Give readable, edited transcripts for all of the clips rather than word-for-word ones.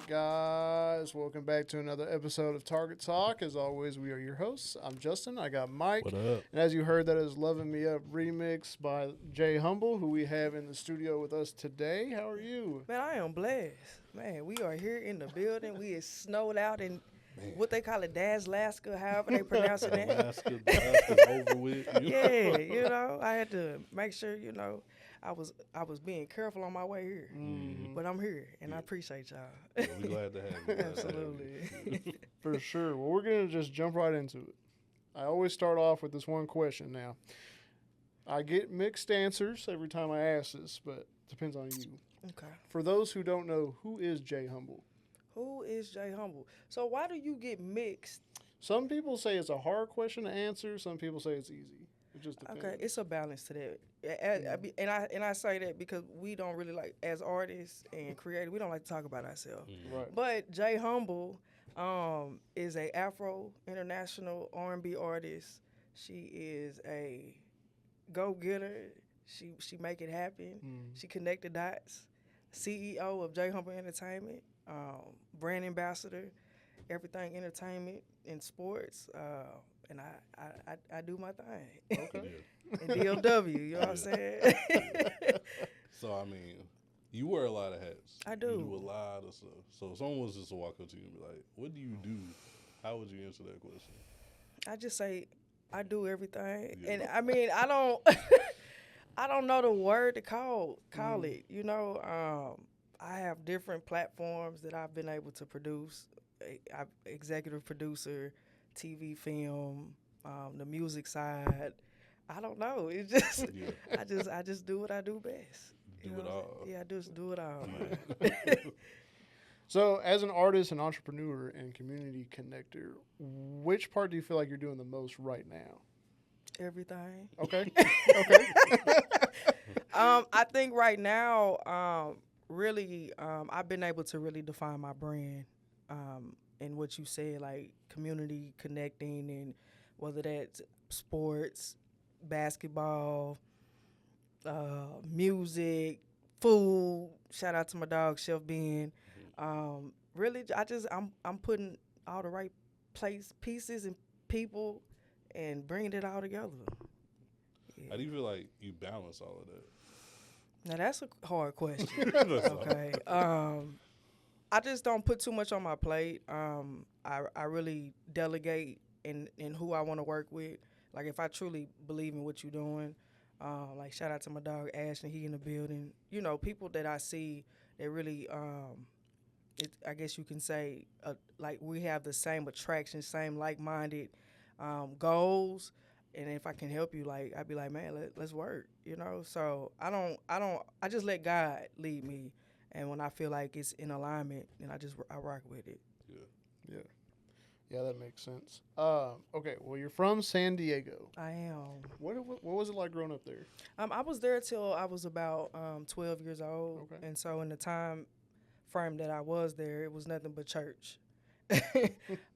guys? Welcome back to another episode of Target Talk. As always, we are your hosts. I'm Justin. I got Mike. What up? And as you heard, that is Loving Me Up remix by Jay Humble, who we have in the studio with us today. How are you? Man, I am blessed. Man, we are here in the building. We is snowed out in what they call it, Alaska, however they pronounce it. Alaska's over with. Yeah, I had to make sure, I was being careful on my way here. Mm-hmm. But I'm here, and I appreciate y'all. Yeah, we're glad to have you. Absolutely. For sure. Well, we're going to just jump right into it. I always start off with this one question now. I get mixed answers every time I ask this, but it depends on you. Okay. For those who don't know, who is Jay Humble? Who is Jay Humble? So why do you get mixed? Some people say it's a hard question to answer. Some people say it's easy. It just depends. Okay, it's a balance to that. And I say that because we don't really like, as artists and creators, we don't like to talk about ourselves. Right. But Jay Humble is a Afro international R&B artist. She is a go-getter. She make it happen. She connect the dots. CEO of Jay Humble Entertainment, brand ambassador, everything entertainment and sports. And I do my thing. Okay. And DLW, you know what I'm saying? So, I mean, you wear a lot of hats. I do. You do a lot of stuff. So, if someone was just to walk up to you and be like, what do you do? How would you answer that question? I just say I do everything. Yeah. And I mean, I don't I don't know the word to call it. I have different platforms that I've been able to produce. I'm executive producer, TV, film, the music side. I don't know. It's just I just do what I do best. Do it all. Yeah, I just do it all, man. So, as an artist, an entrepreneur, and community connector, which part do you feel like you're doing the most right now? Everything. Okay. Okay. I think right now, really, I've been able to really define my brand. And what you said, like community connecting, and whether that's sports, basketball, music, food. Shout out to my dog Chef Ben. Really, I'm putting all the right pieces and people and bringing it all together. Yeah. How do you feel like you balance all of that? Now that's a hard question. That's Okay. I just don't put too much on my plate. I really delegate in who I want to work with. Like if I truly believe in what you're doing, like shout out to my dog Ashton, he in the building. People that I see that really, I guess you can say, like we have the same attraction, same like-minded goals. And if I can help you, like I'd be like, man, let's work. So I just let God lead me. And when I feel like it's in alignment, then I rock with it. Yeah, that makes sense. Okay, well, you're from San Diego. I am. What was it like growing up there? I was there till I was about 12 years old. Okay. And so in the time frame that I was there, it was nothing but church.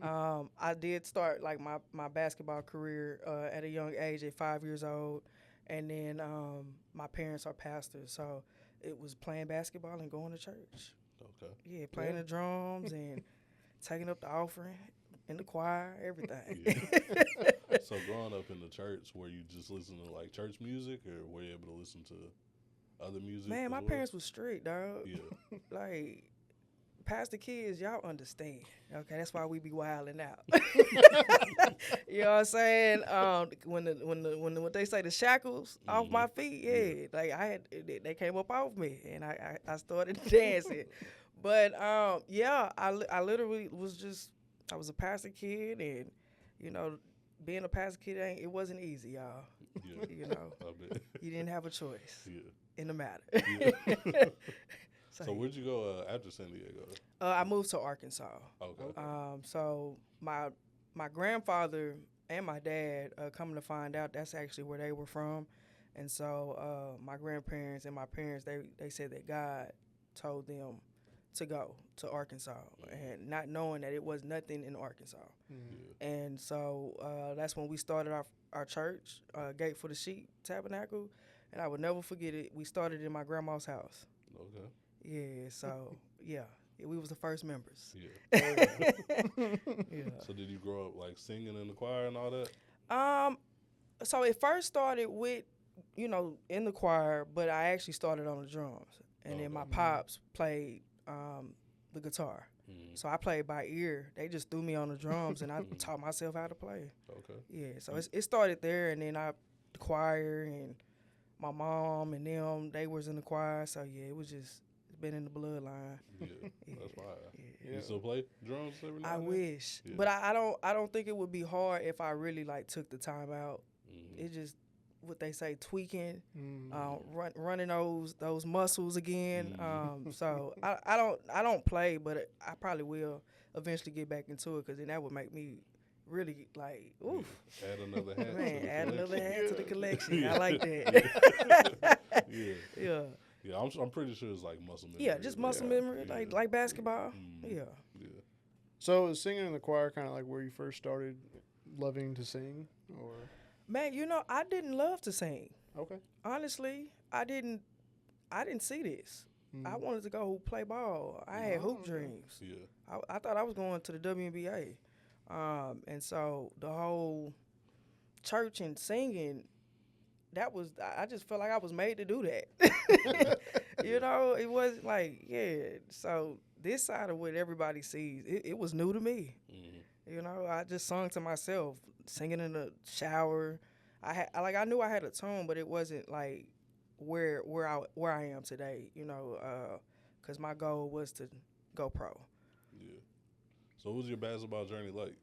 I did start like my basketball career at a young age at 5 years old. And then my parents are pastors, so it was playing basketball and going to church. Okay. Yeah, playing the drums and taking up the offering in the choir, everything. Yeah. So growing up in the church, were you just listening to like church music, or were you able to listen to other music? Man, my parents was strict, dog. Yeah. Like, pastor kids, y'all understand. Okay, that's why we be wilding out. You know what I'm saying? When they say the shackles off my feet, like they came up off me, and I started dancing. But I literally I was a pastor kid, and being a pastor kid it wasn't easy, y'all. Yeah. I bet. You didn't have a choice in the matter. Yeah. So where'd you go after San Diego? I moved to Arkansas. Okay. So my grandfather and my dad, coming to find out, that's actually where they were from. And so my grandparents and my parents, they said that God told them to go to Arkansas, and not knowing that it was nothing in Arkansas. Yeah. And so that's when we started our church, Gate for the Sheep Tabernacle. And I would never forget it. We started in my grandma's house. Okay. Yeah, so, yeah. Yeah, we was the first members. Yeah. Yeah. So did you grow up like singing in the choir and all that? So it first started with, in the choir, but I actually started on the drums, and then my Okay. pops played the guitar. Mm. So I played by ear. They just threw me on the drums, and I taught myself how to play. Okay. Yeah, so it started there, and then the choir, and my mom and them, they was in the choir. So yeah, it's been in the bloodline. Yeah, Yeah, that's fine. yeah. You still play drums every now I and then? wish, Yeah. but I don't think it would be hard if I really like took the time out. Mhm. It just what they say tweaking, Mm. running those muscles again. Mhm. So I don't play, but I probably will eventually get back into it because then that would make me really like oof. Yeah. Add another hat to Man, the add another collection. hat to the collection. Yeah. I like that. Yeah. Yeah. Yeah, I'm pretty sure it's like muscle memory. Yeah, just muscle memory, Yeah. like basketball. Mhm. Yeah. Yeah. So is singing in the choir kind of like where you first started loving to sing, or Man, I didn't love to sing. okay? Honestly, I didn't see this. I Mm. wanted to go play ball. I had Oh, hoop okay. dreams. Yeah. I thought I was going to the WNBA. And so the whole church and singing, I just felt like I was made to do that. It wasn't like, yeah. So this side of what everybody sees, it was new to me. Mhm. I just sung to myself, singing in the shower. I knew I had a tone, but it wasn't like where I am today. Because my goal was to go pro. Yeah. So what was your basketball journey like?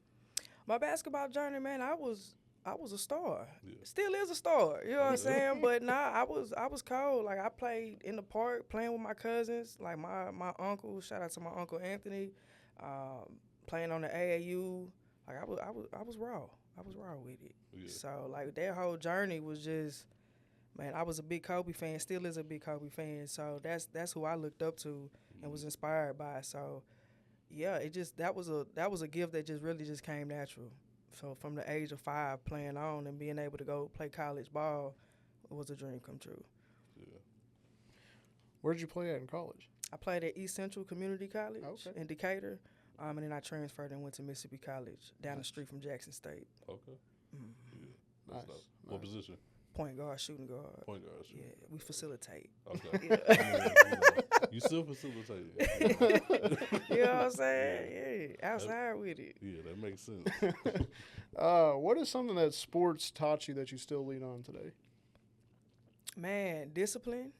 My basketball journey, man, I was a star. Yeah. Still is a star. You know what I'm Okay. saying? But I was cold. Like I played in the park, playing with my cousins. Like my uncle. Shout out to my uncle Anthony. Playing on the AAU. Like I was raw. I was raw with it. Yeah. So like that whole journey was just, man. I was a big Kobe fan. Still is a big Kobe fan. So that's who I looked up to and was inspired by. So yeah, that was a gift that just really just came natural. So from the age of 5 playing on and being able to go play college ball was a dream come true. Yeah. Where did you play at in college? I played at East Central Community College Okay. in Decatur, and then I transferred and went to Mississippi College down the street from Jackson State. Okay. Mm. Yeah. That's Nice, dope. What nice. position? Point guard, shooting guard. Point guard. Yeah, we facilitate. Okay. Yeah. Yeah, you still facilitate. You know what I'm saying? Yeah, outside with it. Yeah, that makes sense. What is something that sports taught you that you still lean on today? Man, discipline.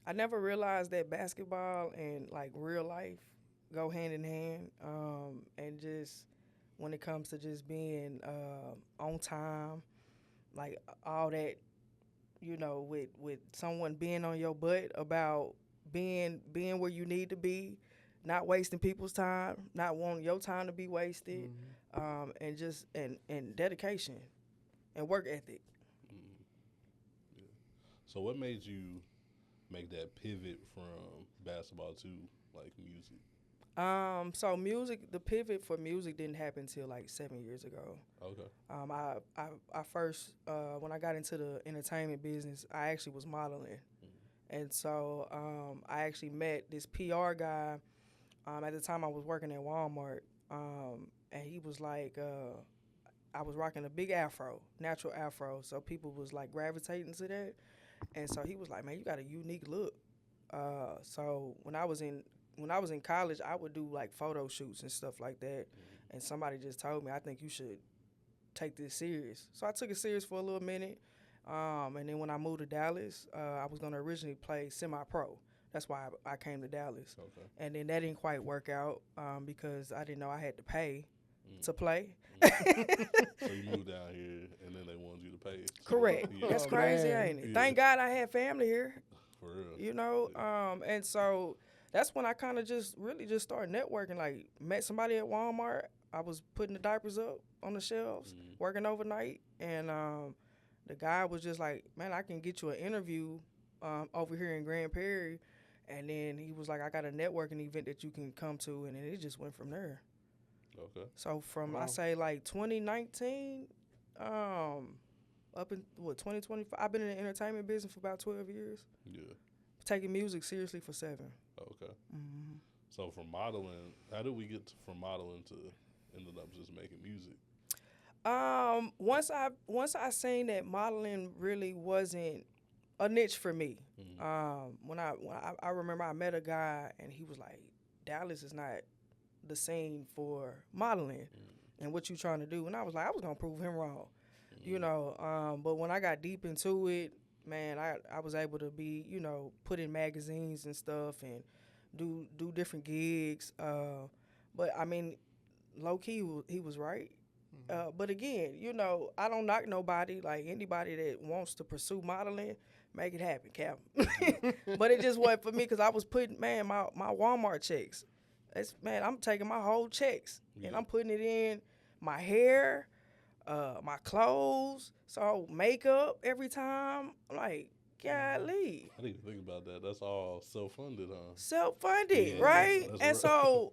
I never realized that basketball and like real life go hand in hand. And just when it comes to just being on time, like all that, with someone being on your butt about being where you need to be, not wasting people's time, not wanting your time to be wasted, and just and dedication and work ethic. Mhm. Yeah. So what made you make that pivot from basketball to like music? So music, the pivot for music didn't happen until like 7 years ago. Okay. I first when I got into the entertainment business, I actually was modeling, and so I actually met this PR guy. At the time, I was working at Walmart, and he was like, I was rocking a big afro, natural afro, so people was like gravitating to that, and so he was like, "Man, you got a unique look." So when I was in college, I would do like photo shoots and stuff like that, and somebody just told me, "I think you should take this serious." So I took it serious for a little minute, and then when I moved to Dallas, I was gonna originally play semi-pro. That's why I came to Dallas, Okay. and then that didn't quite work out because I didn't know I had to pay to play. So you moved down here, and then they wanted you to pay. So, Correct. yeah, That's Oh, crazy, man. ain't it? Yeah. Thank God I had family here. for real. And so that's when I kind of just really just started networking. Like met somebody at Walmart. I was putting the diapers up on the shelves, working overnight, and the guy was just like, "Man, I can get you an interview over here in Grand Prairie." And then he was like, "I got a networking event that you can come to," and then it just went from there. Okay. So from Wow. I say like 2019, up in 2025, I've been in the entertainment business for about 12 years. Yeah. Taking music seriously for 7. Okay. Mm-hmm. So from modeling, how did we get from modeling to ended up just making music? Once I seen that modeling really wasn't a niche for me. When I remember I met a guy and he was like, Dallas is not the scene for modeling and what you trying to do. And I was like, I was gonna prove him wrong, you know. But when I got deep into it, man, I was able to be, you know, put in magazines and stuff and do different gigs. But I mean, low key, he was right. But again, you know, I don't knock nobody. Like anybody that wants to pursue modeling, make it happen, Cap. But it just wasn't for me because I was putting, man, my Walmart checks. Man, I'm taking my whole checks and I'm putting it in my hair, my clothes, so makeup every time. I'm like, golly. I didn't even think about that. That's all self-funded, huh? Self-funded, Yeah, right? that's And right. so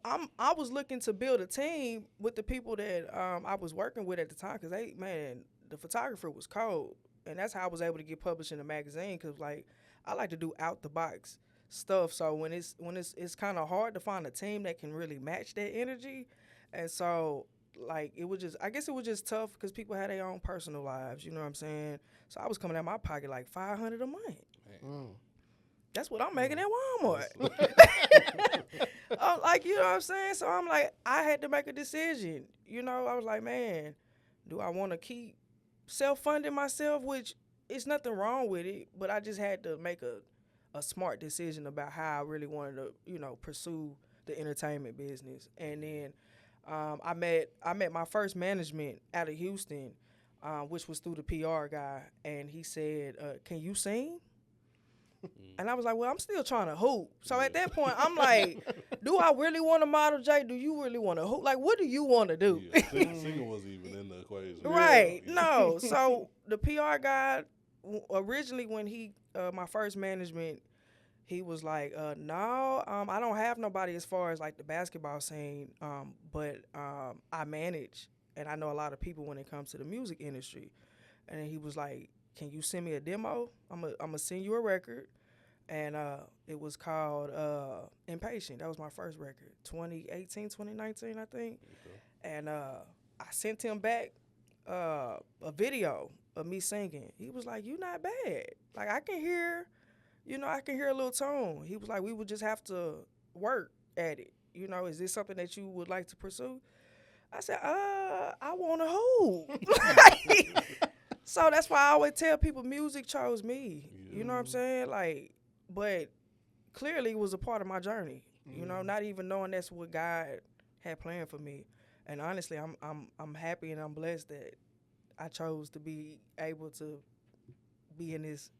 I was looking to build a team with the people that I was working with at the time because the photographer was cold, and that's how I was able to get published in a magazine because like I like to do out the box stuff. So when it's kind of hard to find a team that can really match that energy, and so like I guess it was just tough because people had their own personal lives, you know what I'm saying? So I was coming out my pocket like $500 a month. Man. That's what I'm making at Walmart. Like, you know what I'm saying? So I'm like, I had to make a decision. You know, I was like, man, do I want to keep self-funding myself, which is nothing wrong with it, but I just had to make a smart decision about how I really wanted to, you know, pursue the entertainment business. And then I met my first management out of Houston, which was through the PR guy, and he said, can you sing? And I was like, well, I'm still trying to hoop. So at that point, I'm like, do I really want to model, Jay? Do you really want to hoop? Like, what do you want to do? Yeah, singing wasn't even in the equation. Right. Yeah. No. So the PR guy, originally when my first management, he was like, no, I don't have nobody as far as like the basketball scene, but I manage. And I know a lot of people when it comes to the music industry. And then he was like, can you send me a demo? I'm gonna send you a record. And it was called Impatient. That was my first record, 2018, 2019, I think. Okay. And I sent him back a video of me singing. He was like, you not bad. Like, I can hear a little tone. He was like, we would just have to work at it. You know, is this something that you would like to pursue? I said, I want to hoop. So that's why I always tell people music chose me. Yeah. You know what I'm saying? Like, but clearly it was a part of my journey. You know, not even knowing that's what God had planned for me. And honestly, I'm happy and I'm blessed that I chose to be able to be in this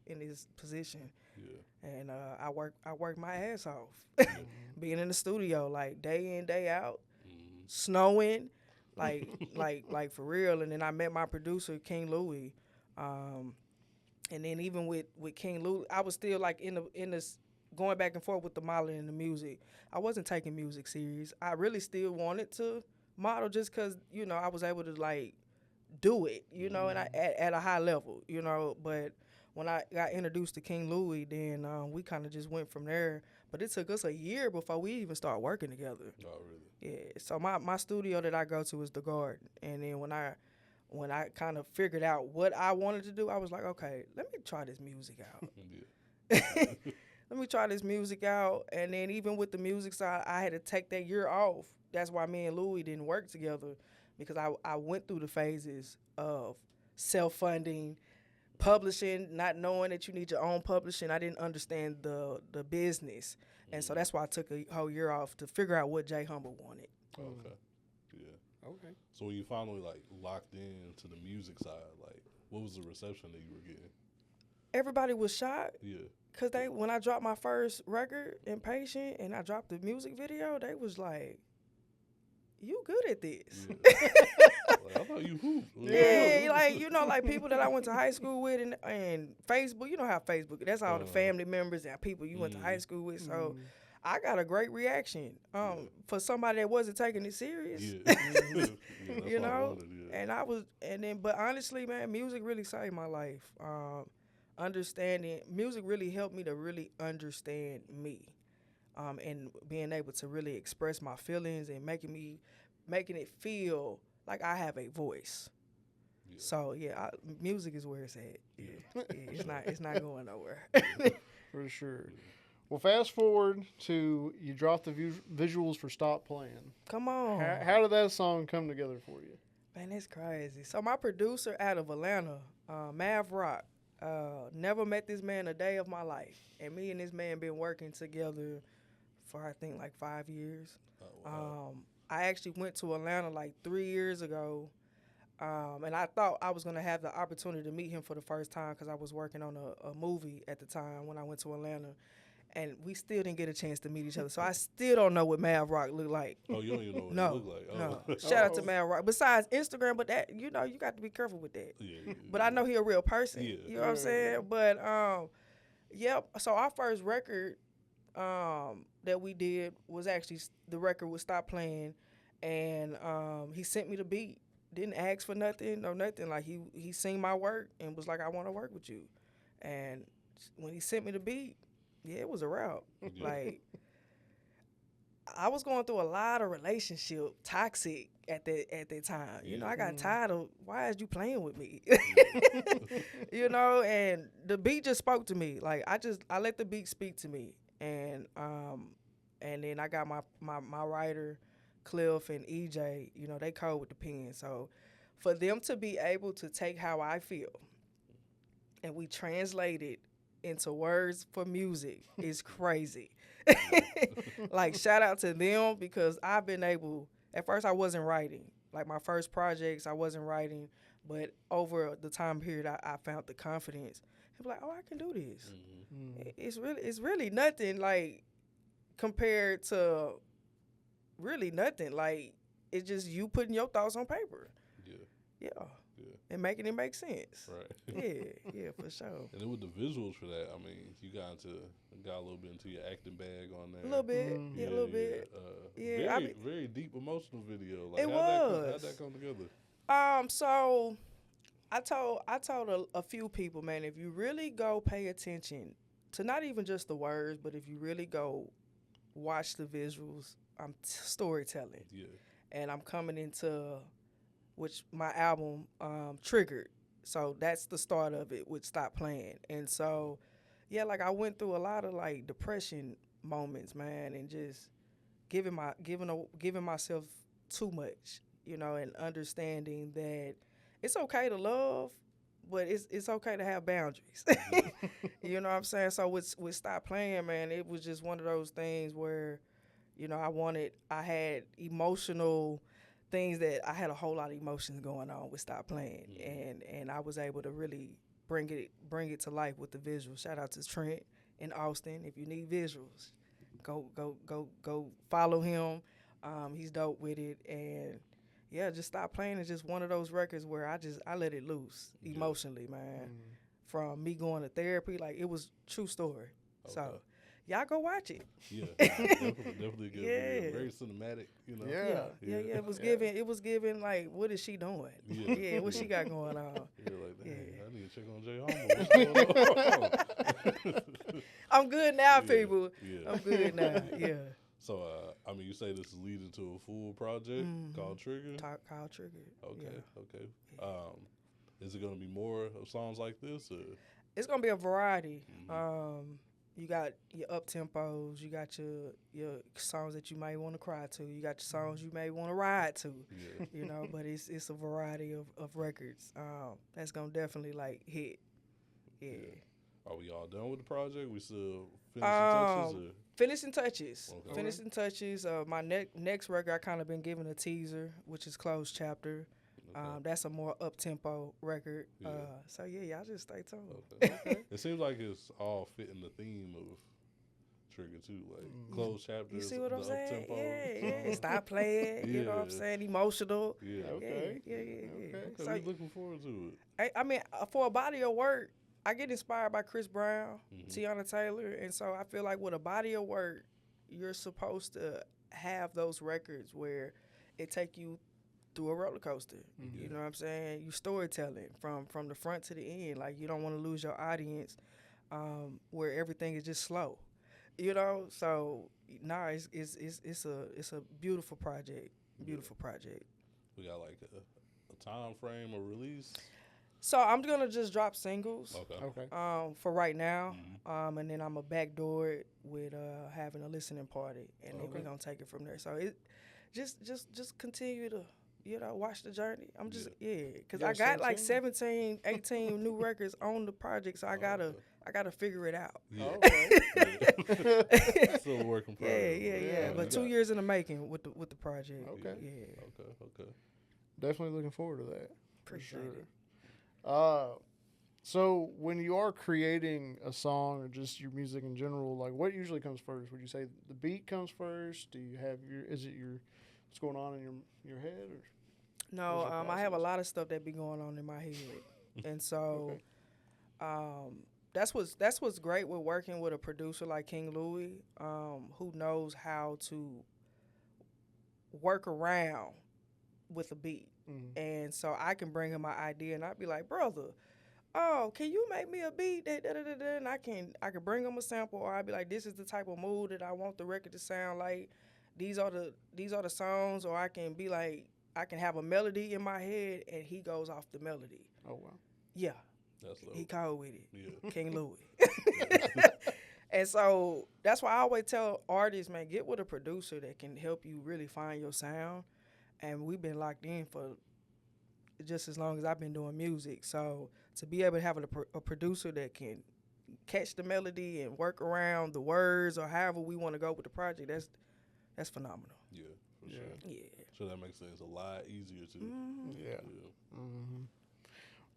position. Yeah. And I work my ass off. Being in the studio like day in, day out, snowing, like for real. And then I met my producer, King Louis. And then even with King Louis, I was still like in this going back and forth with the modeling and the music. I wasn't taking music serious. I really still wanted to model just because, you know, I was able to like do it, you know, and at a high level, you know. But when I got introduced to King Louis, then we kind of just went from there. But it took us a year before we even started working together. Oh, really? Yeah. So my studio that I go to is the Garden, and then when I kind of figured out what I wanted to do, I was like, okay, let me try this music out. Yeah. Let me try this music out. And then even with the music side, I had to take that year off. That's why me and Louis didn't work together, because I went through the phases of self-funding, publishing, not knowing that you need your own publishing. I didn't understand the business. And so that's why I took a whole year off to figure out what Jay Humble wanted. Okay. Yeah. Okay. So when you finally like locked in to the music side, like what was the reception that you were getting? Everybody was shocked. Yeah. Because when I dropped my first record, Impatient, and I dropped the music video, they was like, you good at this. Yeah. Like, I thought you hooped. Yeah, like, you know, like people that I went to high school with and Facebook, you know how Facebook, that's all the family members and people you went to high school with. So I got a great reaction for somebody that wasn't taking it serious. Yeah. Yeah, that's You what I know? wanted, yeah. But honestly, man, music really saved my life. Music really helped me to really understand me. and being able to really express my feelings and making it feel like I have a voice. Yeah. So yeah, music is where it's at. Yeah, it's not going nowhere. For sure. Well, fast forward to you dropped the visuals for Stop Playing. Come on, How did that song come together for you? man, it's crazy. So my producer out of Atlanta, Mav Rock, never met this man a day of my life, and me and this man been working together for I think like 5 years. Oh, wow. I actually went to Atlanta like 3 years ago, and I thought I was gonna have the opportunity to meet him for the first time because I was working on a movie at the time when I went to Atlanta, and we still didn't get a chance to meet each other. So I still don't know what Mav Rock looked like. Oh, you don't even know what No, it look like. Oh. no. Shout out to Mav Rock. Besides Instagram, but that you got to be careful with that. Yeah, But I know he a real person. Yeah. You know what I'm saying? But yep. So our first record that we did was actually the record was Stop Playing, and he sent me the beat. Didn't ask for nothing, no nothing. Like he seen my work and was like, I want to work with you. And when he sent me the beat, yeah, it was a wrap. Yeah. Like I was going through a lot of relationship toxic at that time. You know, I got tired of why is you playing with me? You know, and the beat just spoke to me. Like I let the beat speak to me. And then I got my writer, Cliff and EJ, you know, they code with the pen. So for them to be able to take how I feel and we translate it into words for music is crazy. Like shout out to them because I've been able, at first I wasn't writing. Like my first projects I wasn't writing, but over the time period I found the confidence. I'm like, oh, I can do this. Mm-hmm. It's really nothing like compared to really nothing. Like it's just you putting your thoughts on paper. Yeah. And making it make sense. Right. Yeah, for sure. And then with the visuals for that, I mean, you got a little bit into your acting bag on there. A little bit. Yeah, a little bit. Very deep emotional video. Like It how'd that come together? So I told a few people, man, if you really go pay attention to not even just the words, but if you really go watch the visuals, I'm storytelling. Yeah. And I'm coming into which my album Triggered. So that's the start of it with Stop Playing. And so yeah, like I went through a lot of like depression moments, man, and just giving myself too much, you know, and understanding that it's okay to love, but it's okay to have boundaries. You know what I'm saying? So with Stop Playing, man, it was just one of those things where, you know, I had emotional things that I had a whole lot of emotions going on with Stop Playing, and I was able to really bring it to life with the visuals. Shout out to Trent in Austin. If you need visuals, go follow him. He's dope with it, and yeah, just Stop Playing is just one of those records where I let it loose emotionally, man. From me going to therapy, like it was true story. Okay. So y'all go watch it. Yeah, definitely good video. Very cinematic, you know. Yeah. It was giving like, what is she doing? Yeah, what she got going on? You're like, I need to check on Jay Homo. What's going on? I'm good now, people. Yeah. I'm good now. Yeah. So, I mean, you say this is leading to a full project called Trigger? Called Trigger. Okay. Is it going to be more of songs like this? Or? It's going to be a variety. You got your up tempos, you got your songs that you might want to cry to, you got your songs you may want to ride to, you know. But it's a variety of records that's gonna definitely like hit. Yeah. Are we all done with the project? We still finishing touches? Or? Finishing touches. Okay. Finishing touches. My next record I kind of been given a teaser, which is Closed Chapter. Okay. That's a more up-tempo record. Yeah. So, yeah, y'all just stay tuned. Okay. It seems like it's all fitting the theme of Trigger, too. Like, Closed Chapters, you see what I'm saying? Up-tempo. Yeah. Stop playing. You know what I'm saying? Emotional. Yeah. Okay. Yeah. Okay, so, we're looking forward to it. I mean, for a body of work, I get inspired by Chris Brown, Tiana Taylor, and so I feel like with a body of work, you're supposed to have those records where it take you through a roller coaster. You know what I'm saying? You storytelling from the front to the end. Like, you don't want to lose your audience where everything is just slow. You know, so nah, it's a beautiful project. Beautiful project. We got like a time frame of release. So I'm gonna just drop singles. Okay. Okay. For right now, Mhm. and then I'm a backdoor it with having a listening party, and then we're Okay. gonna take it from there. So it just continue to watch the journey. I'm just because You I got got like 17? 17, 18 new records on the project, so I gotta figure it out. Yeah. Oh, okay. Yeah. Still a work in Yeah, progress. yeah, Yeah, yeah. you But 2 years in the making with the project. Okay. Yeah, Okay. Definitely looking forward to that. For appreciate sure. it. So when you are creating a song or just your music in general, like what usually comes first? Would you say the beat comes first? Do you have is it your what's going on in your head or No, What's your I have a process? lot of stuff that be going on in my head, and so okay? that's what's great with working with a producer like King Louis, who knows how to work around with a beat. Mm-hmm. And so I can bring him my idea, and I'd be like, brother, oh, can you make me a beat? And I can bring him a sample, or I'd be like, this is the type of mood that I want the record to sound like. These are the songs, or I can be like, I can have a melody in my head, and he goes off the melody. Oh wow. Yeah, That's he dope. cold with it, Yeah. King Louis. And so that's why I always tell artists, man, get with a producer that can help you really find your sound. And we've been locked in for just as long as I've been doing music. So to be able to have a producer that can catch the melody and work around the words or however we want to go with the project, that's phenomenal. Yeah, for Yeah. sure. Yeah. So that makes things a lot easier too. Mhm. Yeah. Yeah. Mm-hmm.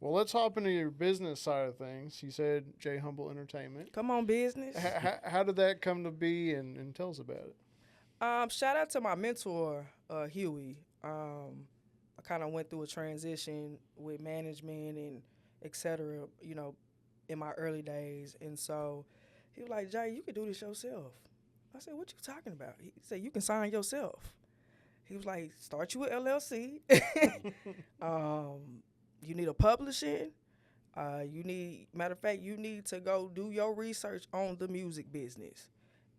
Well, let's hop into your business side of things. You said J Humble Entertainment. Come on, business. How did that come to be, and tell us about it? Shout out to my mentor, Huey. I kind of went through a transition with management and et cetera, in my early days. And so he was like, Jay, you can do this yourself. I said, what you talking about? He said, you can sign yourself. He was like, start you with LLC. You need a publishing. Matter of fact, you need to go do your research on the music business.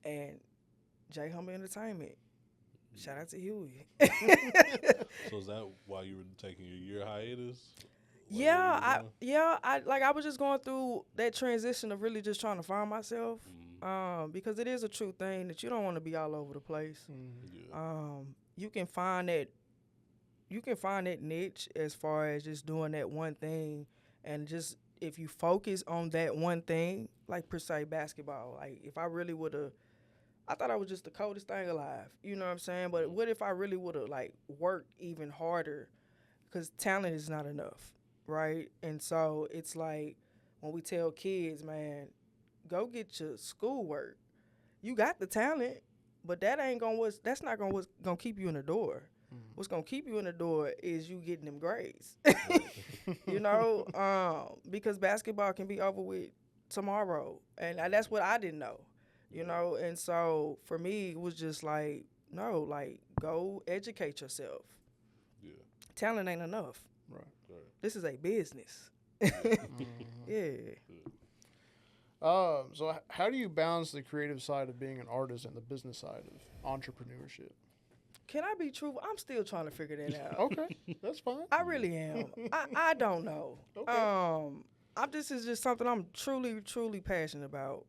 And J Humble Entertainment. Shout out to Huey. So is that why you were taking your year hiatus? I was just going through that transition of really just trying to find myself, because it is a true thing that you don't want to be all over the place. Yeah. You can find that niche as far as just doing that one thing, and just if you focus on that one thing, like per se basketball. Like if I really would have, I thought I was just the coldest thing alive. You know what I'm saying? But what if I really would have like worked even harder? Because talent is not enough, right? And so it's like when we tell kids, man, go get your schoolwork. You got the talent, but that's not what's gonna keep you in the door. What's gonna keep you in the door is you getting them grades. Because basketball can be over with tomorrow, and that's what I didn't know. And so for me, it was just like, no, like go educate yourself. Yeah. Talent ain't enough. Right. This is a business. Yeah. So how do you balance the creative side of being an artist and the business side of entrepreneurship? Can I be truthful? I'm still trying to figure that out. Okay, that's fine. I really am. I don't know. Okay. This is just something I'm truly, truly passionate about.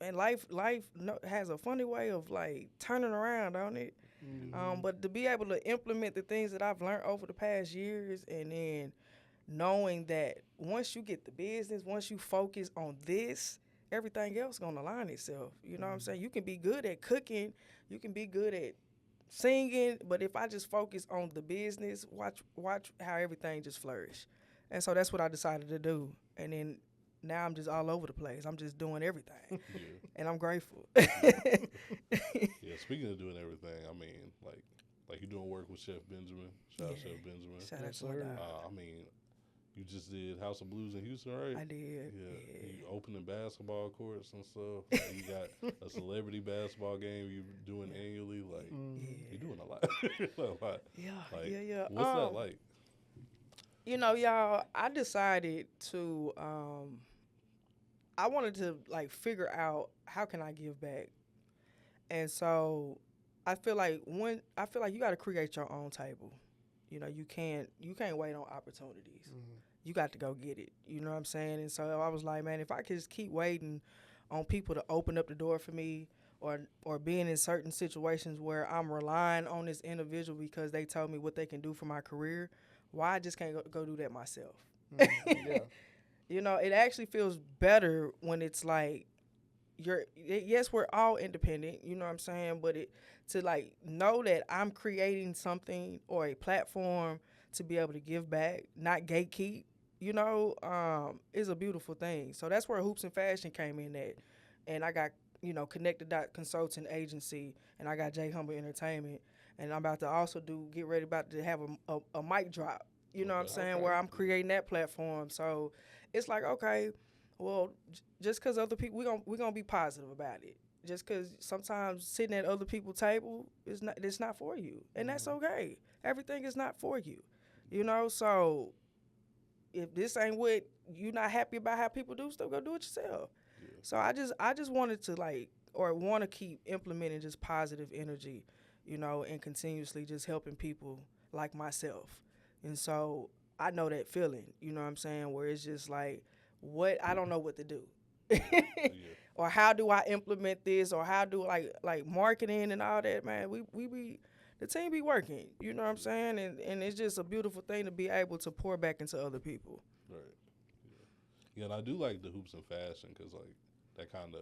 And life has a funny way of like turning around, don't it? But to be able to implement the things that I've learned over the past years, and then knowing that once you get the business, once you focus on this, everything else gonna align itself. You know what I'm saying? You can be good at cooking, you can be good at singing, but if I just focus on the business, watch how everything just flourish. And so that's what I decided to do. And then now I'm just all over the place. I'm just doing everything. Yeah. And I'm grateful. Yeah. Speaking of doing everything, I mean, like you're doing work with Chef Benjamin. Shout out Yeah. Chef Benjamin. Shout out Yes, to my sir. dog. I mean, you just did House of Blues in Houston, right? I did. Yeah. You opening basketball courts and stuff. Like, you got a celebrity basketball game you're doing annually. Like, you're doing a lot. a lot. Yeah. Like, Yeah. What's that like? Y'all, I decided to I wanted to like figure out how can I give back. And so I feel like you got to create your own table. You know, you can't wait on opportunities. You got to go get it. You know what I'm saying? And so I was like, man, if I could just keep waiting on people to open up the door for me, or being in certain situations where I'm relying on this individual because they told me what they can do for my career, why I just can't go do that myself? Yeah. You know, it actually feels better when it's like yes, we're all independent, you know what I'm saying, but it to like know that I'm creating something or a platform to be able to give back, not gatekeep, you know, is a beautiful thing. So that's where Hoops and Fashion came in at. And I got, Connected Dot Consulting Agency, and I got J Humble Entertainment, and I'm about to also about to have a mic drop, you know what I'm saying, where I'm creating that platform. So it's like, okay, well, just because other people, we're gonna be positive about it. Just because sometimes sitting at other people's table it's not for you, and that's okay. Everything is not for you, you know. So if this ain't what you not happy about how people do stuff, go do it yourself. Yeah. So I just wanted to want to keep implementing just positive energy, you know, and continuously just helping people like myself. And so I know that feeling, you know what I'm saying, where it's just like, what I don't know what to do. Or how do I implement this, or how do like marketing and all that, man. We be the team be working, you know what I'm saying? And it's just a beautiful thing to be able to pour back into other people. Right. Yeah, and I do like the Hoops and Fashion because, like, that kind of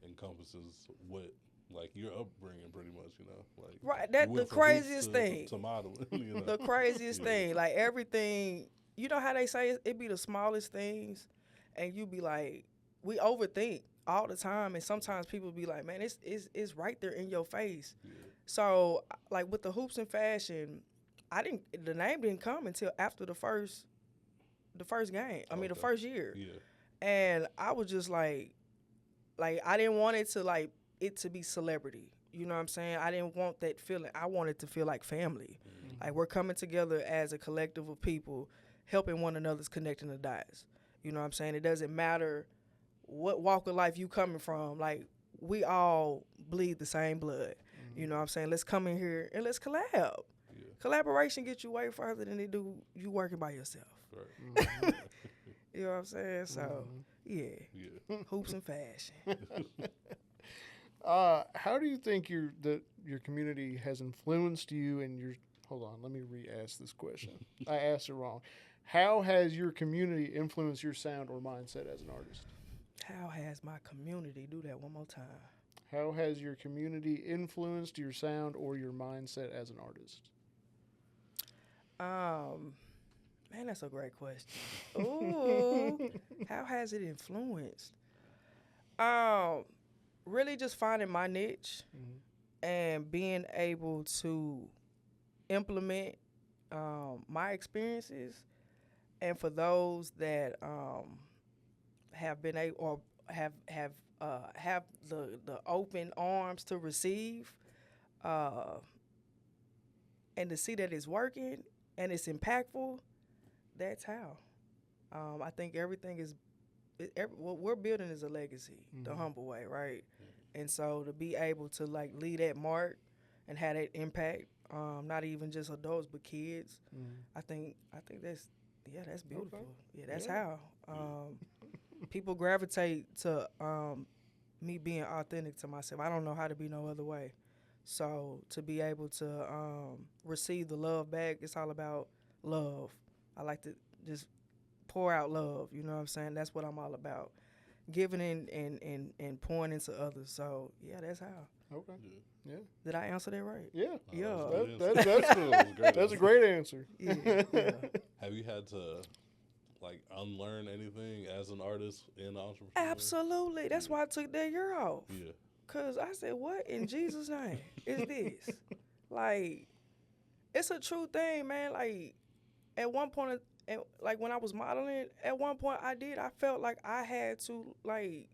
encompasses what, like, your upbringing pretty much, you know? Like, right, that's the craziest thing. To modeling, you know? The craziest thing. Like, everything, you know how they say it be the smallest things, and you be like, we overthink all the time, and sometimes people be like, man, it's right there in your face. Yeah. So, like, with the Hoops and Fashion, the name didn't come until after the first game. I mean, the first year. Yeah. And I was just like I didn't want it to be celebrity. You know what I'm saying? I didn't want that feeling. I wanted to feel like family. Mm-hmm. Like, we're coming together as a collective of people, helping one another's connecting the dots. You know what I'm saying? It doesn't matter what walk of life you coming from. Like, we all bleed the same blood. Mm-hmm. You know what I'm saying? Let's come in here and let's collab. Yeah. Collaboration gets you way further than it do you working by yourself. Right. Mm-hmm. You know what I'm saying? So, yeah. Hoops and Fashion. How do you think your community has influenced you and your... Hold on, let me re-ask this question. I asked it wrong. How has your community influenced your sound or mindset as an artist? How has my community... Do that one more time. How has your community influenced your sound or your mindset as an artist? Man, that's a great question. Ooh, how has it influenced? Really just finding my niche, mm-hmm. and being able to implement my experiences, and for those that have been able or have the open arms to receive, and to see that it's working and it's impactful. That's how. I think everything is, what we're building is a legacy, mm-hmm. the humble way, right? Mm-hmm. And so to be able to leave that mark and have that impact, not even just adults but kids, mm-hmm. I think that's beautiful. Okay. Yeah, that's how. People gravitate to me being authentic to myself. I don't know how to be no other way. So to be able to receive the love back, it's all about love. I like to just pour out love, you know what I'm saying? That's what I'm all about. Giving and pouring into others. So, yeah, that's how. Okay. Yeah. Did I answer that right? Yeah. Yeah. That's a great answer. Yeah. Have you had to, unlearn anything as an artist and entrepreneur? Absolutely. That's why I took that year off. Yeah. Because I said, what in Jesus' name is this? It's a true thing, man. At one point, when I was modeling, at one point I felt like I had to,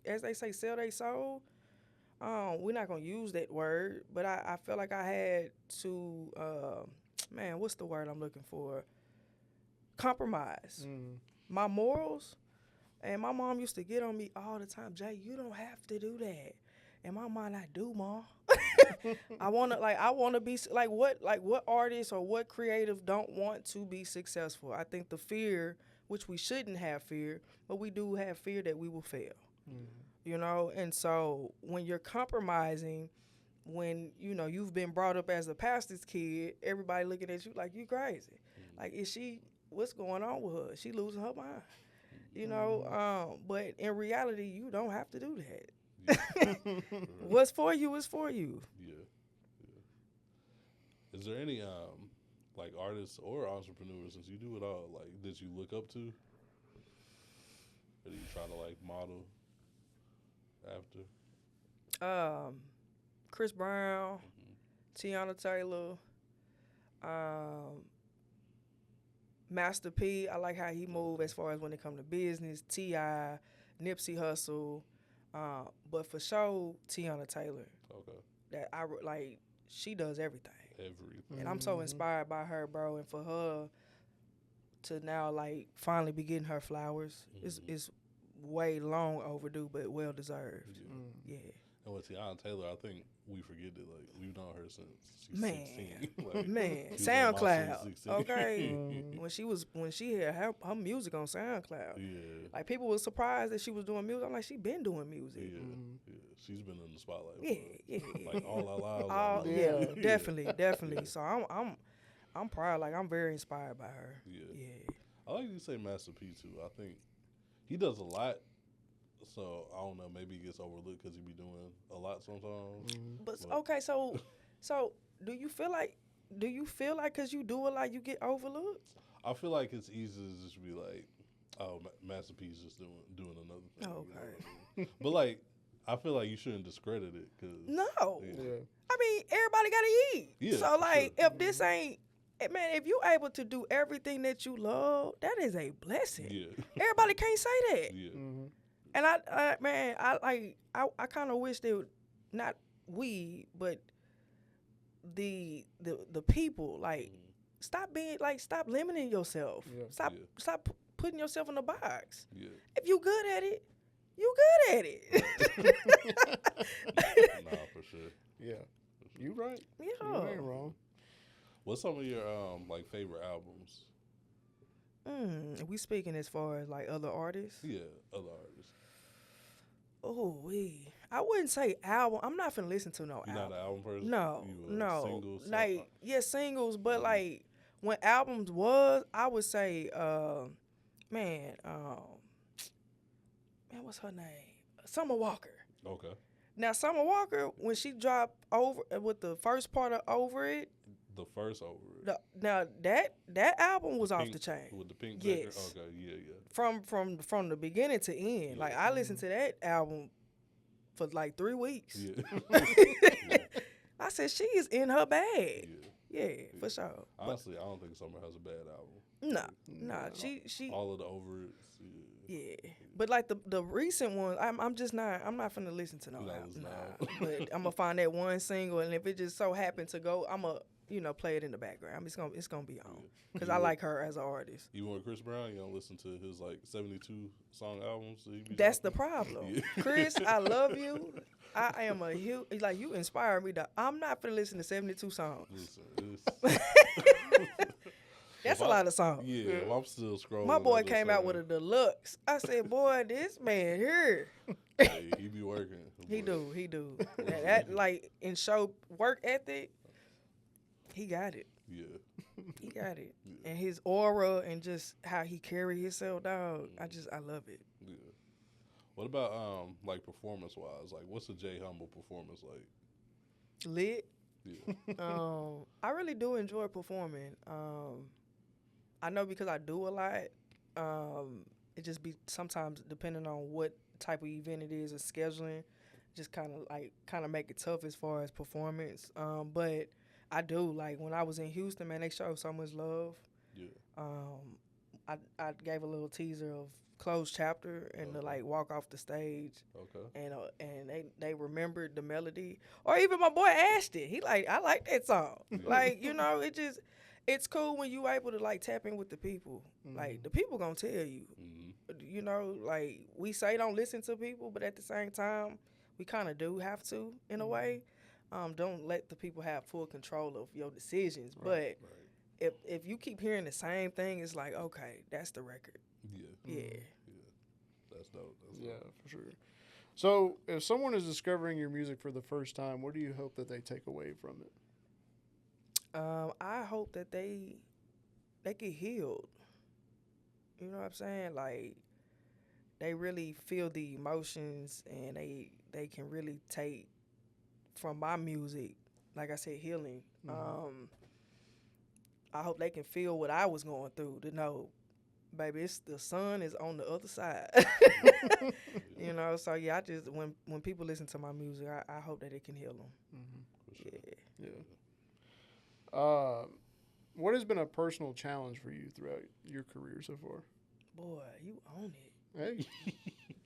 as they say, sell their soul. We're not going to use that word, but I felt like I had to, what's the word I'm looking for? Compromise. Mm. My morals And my mom used to get on me all the time, Jay, you don't have to do that. And my mom, I do, Mom. I wanna be what artist or what creative don't want to be successful? I think the fear, which we shouldn't have fear, but we do have fear that we will fail. You know, and so when you're compromising, when you know you've been brought up as a pastor's kid, everybody looking at you like you crazy. Like, what's going on with her? She losing her mind. You know, but in reality, you don't have to do that. What's for you is for you. Yeah. Is there any like artists or entrepreneurs, since you do it all, like that you look up to? That you trying to like model after? Chris Brown, Tiana Taylor, Master P. I like how he move as far as when it come to business. T.I., Nipsey Hussle, but for sure Tiana Taylor. Okay. That I like. She does everything. Everything. And I'm so inspired by her, bro. And for her to now like finally be getting her flowers is way long overdue, but well deserved. Yeah. And with Tiana Taylor, I think we forget that like we've known her since she's Man. 16. Like, Man, she was on my SoundCloud. since 16. Okay. when she had her music on SoundCloud. Yeah. Like people were surprised that she was doing music. I'm like, she been doing music. Yeah. She's been in the spotlight. Yeah. Like all our lives. Yeah, definitely. So I'm proud. Like I'm very inspired by her. Yeah. I like you say Master P too. I think he does a lot. So I don't know. Maybe he gets overlooked because he be doing a lot sometimes. But okay, so do you feel like because you do a lot, you get overlooked? I feel like it's easy to just be like, oh, Master P's just doing another thing. Okay. You know what I mean? But like, I feel like you shouldn't discredit it because No. Yeah. I mean, everybody got to eat. Yeah, So like, sure. if this ain't, man, if you able to do everything that you love, that is a blessing. Yeah. Everybody can't say that. Yeah. And I kind of wish they would, not we, but the people, like, stop limiting yourself. Yeah. Stop putting yourself in a box. Yeah. If you good at it, you good at it. Nah, for sure. Yeah. You right. Yeah. You ain't wrong. What's some of your like favorite albums? We speaking as far as like other artists? Yeah, other artists. Oh, I wouldn't say album. I'm not finna listen to no You're album. not an album person? No, You no. singles? Like, singles, but like when albums was, I would say, man, what's her name? Summer Walker. Okay. Now, Summer Walker, when she dropped Over with the first part of Over It, The first Over It. now that album was off Pink- the chain. With the pink Yes. record? Okay, yeah. From the beginning to end. Like I listened to that album for like 3 weeks. Yeah. I said she is in her bag. Yeah. Yeah, for sure. Honestly, I don't think Summer has a bad album. Nah. She All of the Over It's. yeah. But like the recent ones, I'm not finna listen to no You're not album. listening to Nah. album. But I'm gonna find that one single, and if it just so happened to go, I'm gonna play it in the background. It's gonna be on because I like her as an artist. Even with Chris Brown, you don't listen to his like 72 song albums. That he be That's the dropping? problem. Yeah. Chris, I love you. I am a huge, like, you inspire me. I'm not finna listen to 72 songs. Listen, That's a lot of songs. Yeah, if I'm still scrolling. My boy I'm just came out with saying, a deluxe. I said, boy, this man here. Hey, he be working. He Boy. do. that like in show work ethic, he got it. Yeah. He got it. And his aura and just how he carry himself, dog. I love it. Yeah. What about like performance wise? Like, what's a Jay Humble performance like? Lit. Yeah. I really do enjoy performing. I know because I do a lot. It just be sometimes depending on what type of event it is or scheduling, just kind of make it tough as far as performance. But I do, like when I was in Houston, man, they showed so much love. Yeah. I gave a little teaser of closed chapter and to like walk off the stage. Okay. And they remembered the melody. Or even my boy Ashton, he like, I like that song. Yeah. Like, it's cool when you able to like tap in with the people. Like the people gonna tell you. You know, like we say don't listen to people, but at the same time, we kind of do have to in a way. Don't let the people have full control of your decisions. Right. If you keep hearing the same thing, it's like, okay, that's the record. Yeah. Yeah. That's dope. Yeah, for sure. So, if someone is discovering your music for the first time, what do you hope that they take away from it? I hope that they get healed. You know what I'm saying? Like they really feel the emotions and they can really take from my music, like I said, healing. I hope they can feel what I was going through to know, baby, it's the sun is on the other side. You know, so yeah, I just when people listen to my music, I hope that it can heal them. For sure. Yeah. What has been a personal challenge for you throughout your career so far? Boy, you own it. Hey,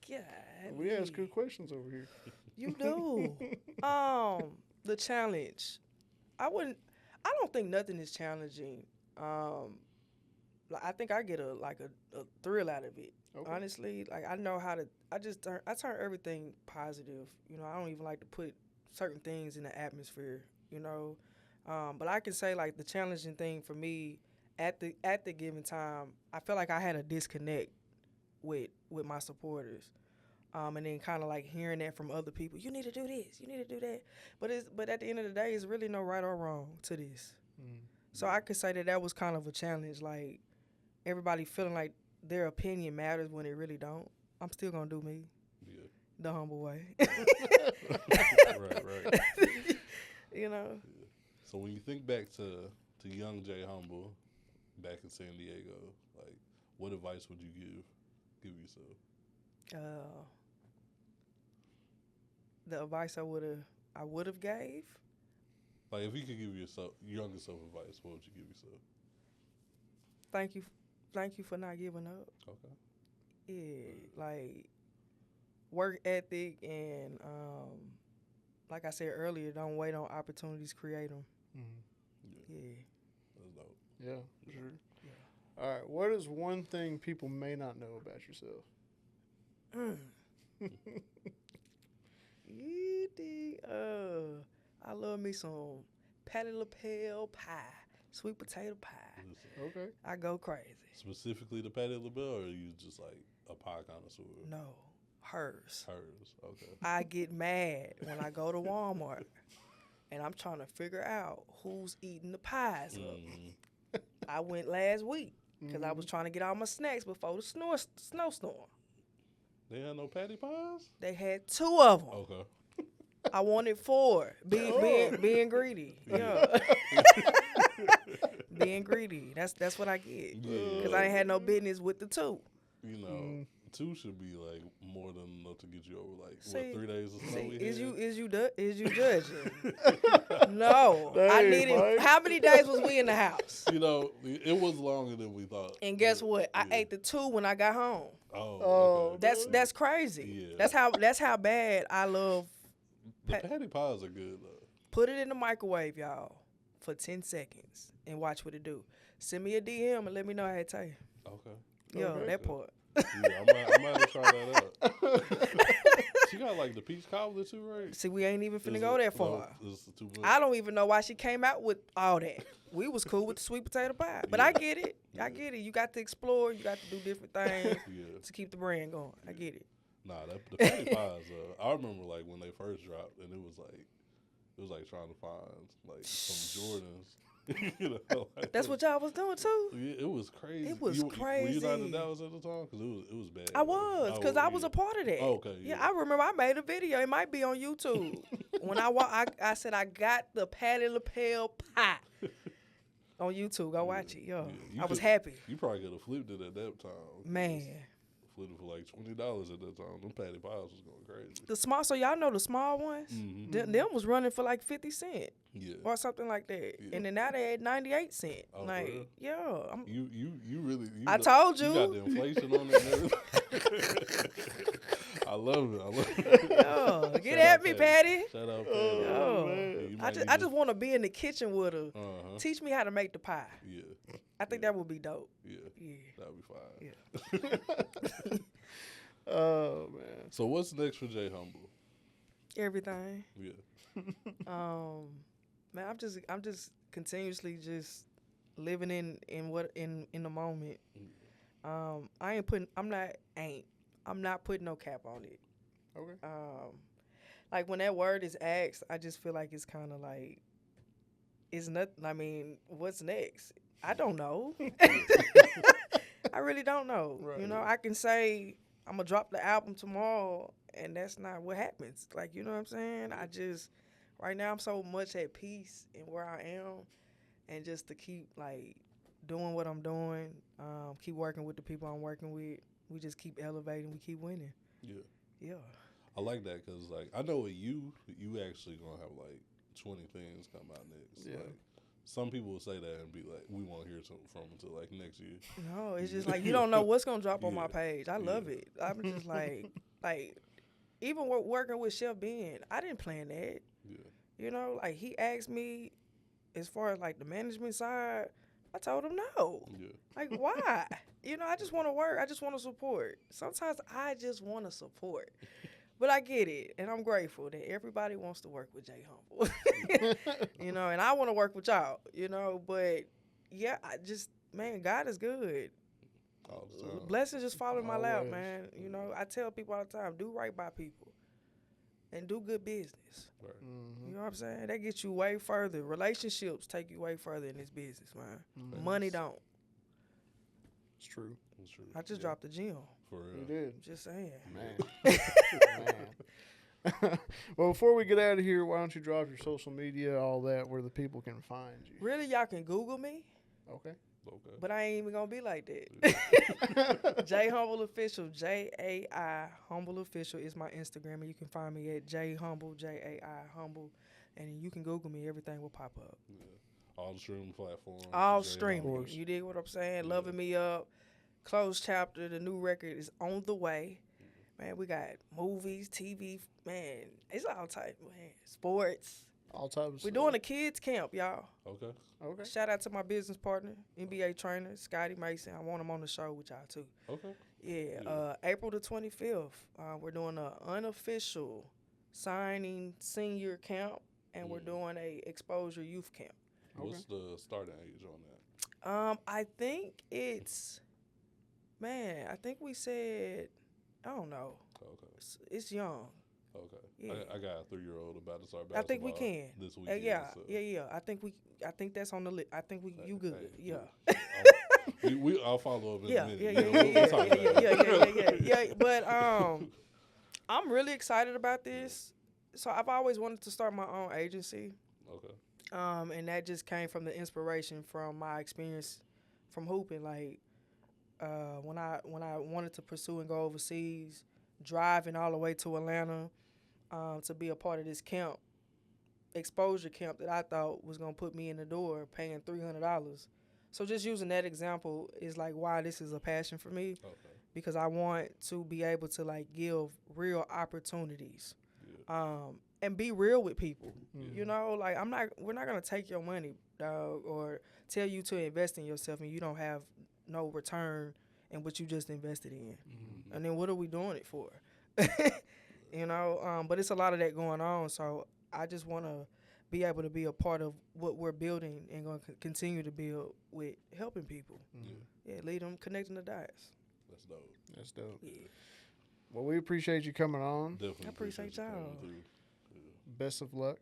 God, we ask good questions over here. you do. The challenge. I don't think nothing is challenging. Like I think I get a thrill out of it. Okay. Honestly, like I know how to. I turn everything positive. You know, I don't even like to put certain things in the atmosphere. You know, but I can say like the challenging thing for me at the given time, I felt like I had a disconnect with my supporters. And then kind of like hearing that from other people, you need to do this, you need to do that. But at the end of the day, it's really no right or wrong to this. So I could say that was kind of a challenge. Like everybody feeling like their opinion matters when it really don't. I'm still gonna do me, the humble way. Right. You know. Yeah. So when you think back to young Jay Humble, back in San Diego, like what advice would you give yourself? The advice I would have gave. Like if you could give your younger self advice, what would you give yourself? Thank you for not giving up. Okay. Yeah, like work ethic and like I said earlier, don't wait on opportunities, create them. Yeah. That's dope. Yeah, for sure. Yeah. All right. What is one thing people may not know about yourself? I love me some patty lapel pie, sweet potato pie. Okay. I go crazy. Specifically the Patty LaBelle, or are you just like a pie connoisseur? No, hers. Okay. I get mad when I go to Walmart and I'm trying to figure out who's eating the pies up. I went last week because I was trying to get all my snacks before the snowstorm. They had no patty pies? They had 2 of them. Okay. I wanted 4. Being greedy. Yeah. Being greedy. That's what I get. Because I ain't had no business with the 2. You know, 2 should be like more than enough to get you over like See, 3 days of snow. Is you judging? No. Hey, I needed. Mike. How many days was we in the house? You know, it was longer than we thought. And guess what? I ate the 2 when I got home. Oh, okay. That's crazy. Yeah. That's how bad I love. The patty pies are good though. Put it in the microwave, y'all, for 10 seconds and watch what it do. Send me a DM and let me know how it taste. Okay. Yo, Okay. that part. Yeah, I might have to try that out. She got like the peach cobbler too, right? See, we ain't even finna Is go it- that far. No, it's too much. I don't even know why she came out with all that. We was cool with the sweet potato pie. But I get it. I get it. You got to explore. You got to do different things Yeah. to keep the brand going. I get it. Nah, the patty pies. I remember like when they first dropped, and it was like trying to find like some Jordans. You know, like, That's what y'all was doing too? Yeah, it was crazy. It was Were you not crazy. in Dallas at the time? Because it was bad. I was, because I was a part of that. Oh, okay. Yeah, I remember I made a video. It might be on YouTube. When I said I got the Patty LaPel pie on YouTube. Go watch it. Yo, Yeah, I was happy. You probably could have flipped it at that time. Man. Flipped it for like $20 at that time. Them patty pies was going crazy. The small, so y'all know the small ones? Mm-hmm. Them was running for like 50 cents Yeah. or something like that. Yeah. And then now they at 98 cents. Oh, for like, real? yeah. You really. I told you. You got the inflation on it and everything. I love it. Yo, get Shout at out me, Patty. Patty. Shout out, Patty. Yo. Yeah, you I might just need want to be in the kitchen with her. Uh-huh. Teach me how to make the pie. Yeah. I think Yeah. that would be dope. Yeah, Yeah. that would be fine. Yeah. Oh man. So what's next for Jay Humble? Everything. Yeah. Man, I'm just continuously just living in the moment. I'm not putting no cap on it. Okay. Like when that word is asked, I just feel like it's kind of like it's nothing. I mean, what's next? I don't know. I really don't know. Right. You know, I can say I'm gonna drop the album tomorrow, and that's not what happens. Like, you know what I'm saying? I just right now I'm so much at peace in where I am, and just to keep like doing what I'm doing, keep working with the people I'm working with. We just keep elevating. We keep winning. Yeah. Yeah. I like that because, like, I know with you actually gonna have like 20 things come out next. Yeah. Like, some people will say that and be like, we won't hear something from until like next year. No, it's just like you don't know what's gonna drop on Yeah. my page. I love it. I'm just like even working with Chef Ben, I didn't plan that. Yeah. You know, like he asked me as far as like the management side, I told him no. Yeah. Like why? You know, I just want to work. I just want to support. Sometimes I just want to support. But I get it, and I'm grateful that everybody wants to work with Jay Humble. You know, and I want to work with y'all, you know, but yeah, man, God is good. All the time. Blessings just fall in my lap, Always. man. You know, I tell people all the time, do right by people and do good business. Right. Mm-hmm. You know what I'm saying? That gets you way further. Relationships take you way further in this business, man. Mhm. Money don't. It's true. That's true. I just Yeah. dropped the gym. For real. You did. Just saying. Man. Man. Well, before we get out of here, why don't you drop your social media, all that, where the people can find you? Really, y'all can Google me, Okay. Okay. but I ain't even gonna be like that. J Humble Official, JAI Humble Official is my Instagram, and you can find me at J Humble, JAI Humble, and you can Google me. Everything will pop up. Yeah. All the streaming platforms. All Jay streaming. Humble. course. You dig what I'm saying? Yeah. Loving Me Up, Closed Chapter, the new record is on the way. Man, we got movies, TV, man, it's all type, man. Sports. All types. We're doing a kids camp, y'all. Okay. Okay. Shout out to my business partner, NBA trainer, Scotty Mason. I want him on the show with y'all too. Okay. Yeah, April the 25th, we're doing an unofficial signing senior camp, and we're doing a exposure youth camp. What's the starting age on that? I think it's, man, I think we said, I don't know. Okay. It's young. Okay. Yeah. I got a 3-year-old about to start I think basketball we can. this weekend. Yeah. so. I think that's on the list. I think you good. Hey, Yeah. I'll follow up in Yeah, a minute. yeah, We'll talk about it. yeah. But I'm really excited about this. So I've always wanted to start my own agency. Okay. And that just came from the inspiration from my experience from hooping. Like when I wanted to pursue and go overseas, driving all the way to Atlanta to be a part of this camp, exposure camp that I thought was gonna put me in the door, paying $300. So just using that example is like why this is a passion for me, Okay. because I want to be able to like give real opportunities. Yeah. And be real with people. Mhm. You know, like we're not gonna take your money, dog, or tell you to invest in yourself and you don't have no return in what you just invested in. Mhm. And then what are we doing it for? You know, but it's a lot of that going on. So I just want to be able to be a part of what we're building and going to continue to build with helping people. Mhm. Yeah, lead them, connecting the dots. That's dope. That's dope. Yeah. Well, we appreciate you coming on. Definitely I appreciate you y'all. coming through. Best of luck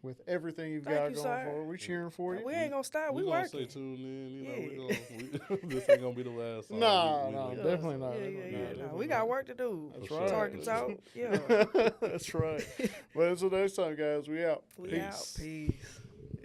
with everything you've Thank got you, going sir. forward. We cheering for you. We ain't going to stop. We We're gonna working. stay tuned in. You know, Yeah. this ain't gonna be the last song. No, We no, like- definitely not. Yeah, Definitely not. No, Definitely we not. got work to do. That's For right. sure. Talk and talk. Yeah. That's right. Well, until next time, guys, we out. We out. Peace. Peace.